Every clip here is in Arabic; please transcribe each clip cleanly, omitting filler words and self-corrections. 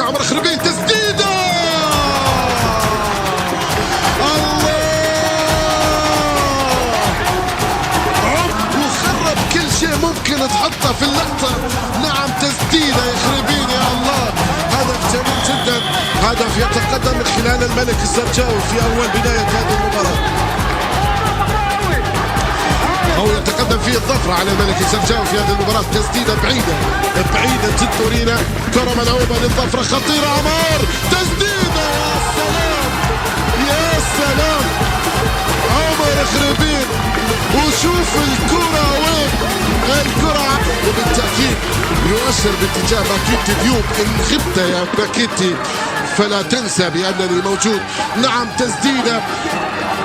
عمر خربين، تسديده الله وخرب كل شيء ممكن تحطه في اللقطة. نعم تسديده يا خربين يا الله. هدف جميل جدا، هدف يتقدم من خلال الملك الزرجاوي في أول بداية هذه المباراة، أو يتقدم فيه الظفرة على الملك الزرجاوي في هذه المباراة. تسديدة بعيدة بعيدة جدا، تورينا كرة ملعوبة للظفرة خطيرة. عمار تسديدة، يا سلام يا سلام عمر خربين. وشوف الكرة وين الكرة، وبالتأكيد يؤثر باتجاه باكيتي ديوب. إن غبت يا باكيتي فلا تنسى بأنني موجود. نعم تسديدة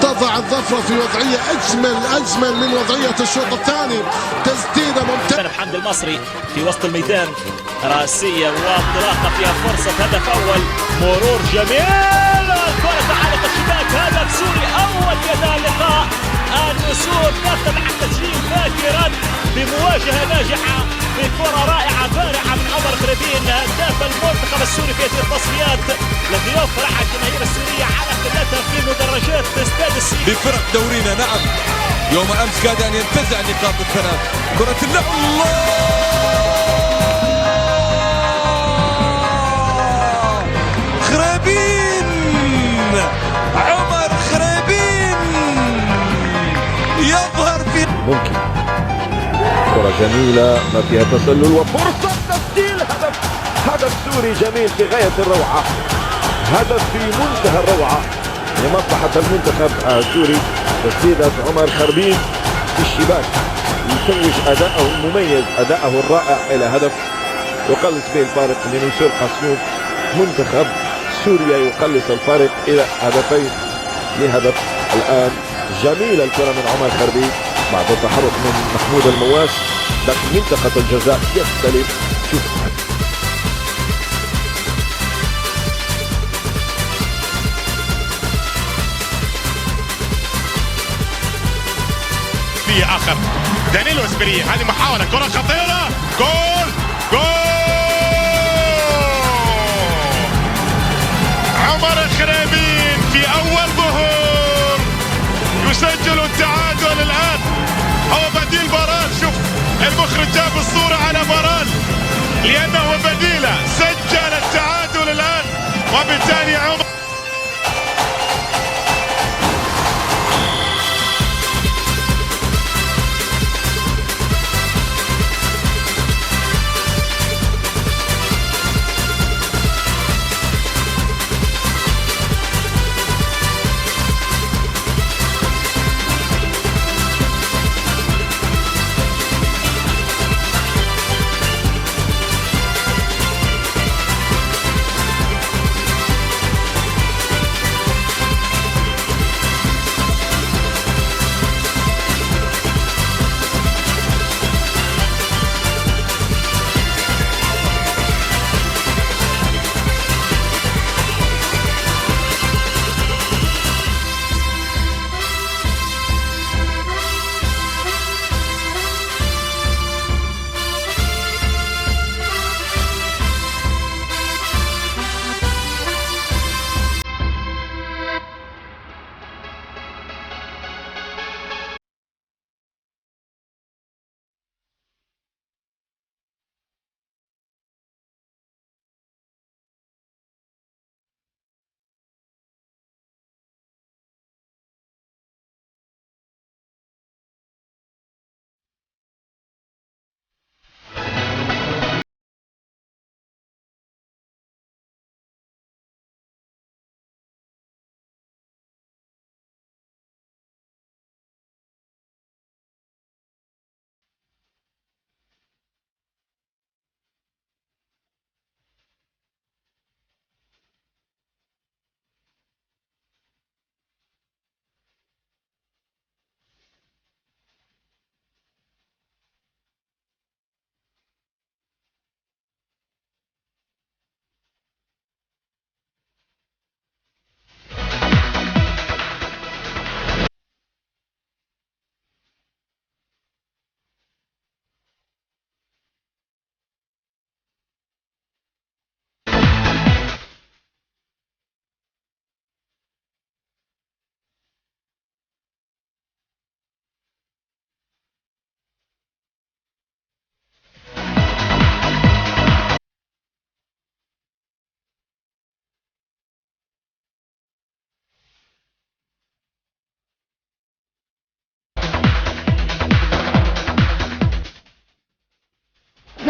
تضع الظفرة في وضعية أجمل من وضعية الشوط الثاني. تسديدة ممتازة. حمد المصري في وسط الميدان، راسية وانطلاقة فيها فرصة هدف أول. مرور جميل، الكرة تعلق الشباك، هدف سوري أول في هذا اللقاء. النسور تفتح التسجيل باكرا بمواجهة ناجحة بكرة رائعة بارعة من عمر خربين هداف المنتخب السوري في هذه التصفيات، الذي يفرح الجماهير السورية على قدرتها في مدرجات استاد السيف بفرق دورينا. نعم يوم امس كاد ان ينتزع نقاط الثلاث. كرة اللعب الله خربين، عمر خربين يظهر في ممكن كرة جميلة ما فيها تسلل وفرصة تسجيل. هدف سوري جميل في غاية الروعة، هدف في منتهى الروعة لمصلحة المنتخب السوري. تسديدة عمر خربين في الشباك يتوج أداءه المميز، أداءه الرائع إلى هدف يقلص به الفارق لنسور قاسيوم. منتخب سوريا يقلص الفارق إلى هدفين لهدف. الآن جميلة الكرة من عمر خربين بعد التحرك من محمود المواس داخل منطقة الجزاء. يختلف، شوف آخر دانيلو اسبريه. هذه محاولة، كرة خطيرة، جول عمر خريبين في أول ظهور يسجل التعادل. الآن هو بديل بران. شوف المخرج جاب الصورة على بران لأنه بديله، سجل التعادل الآن وبالتالي عمر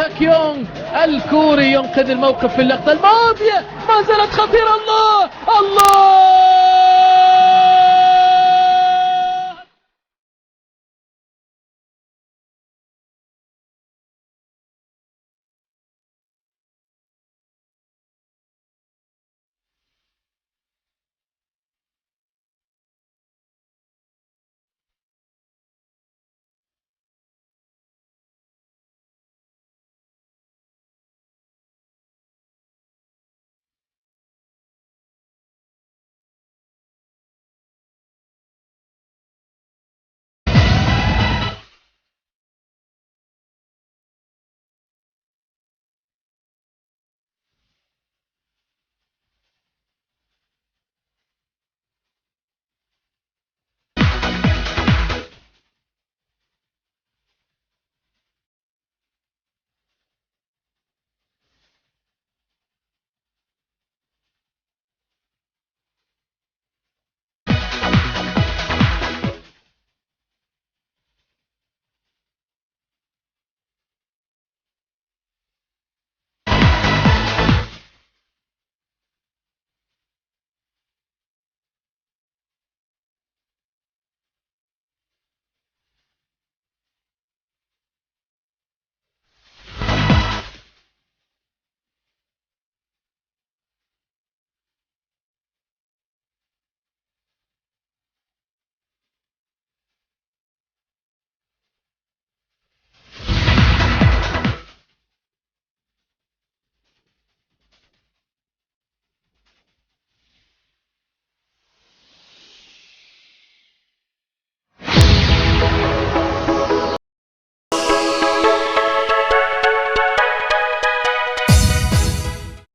تاك يونغ الكوري ينقذ الموقف في اللقطة الماضية، ما زالت خطيرة. الله الله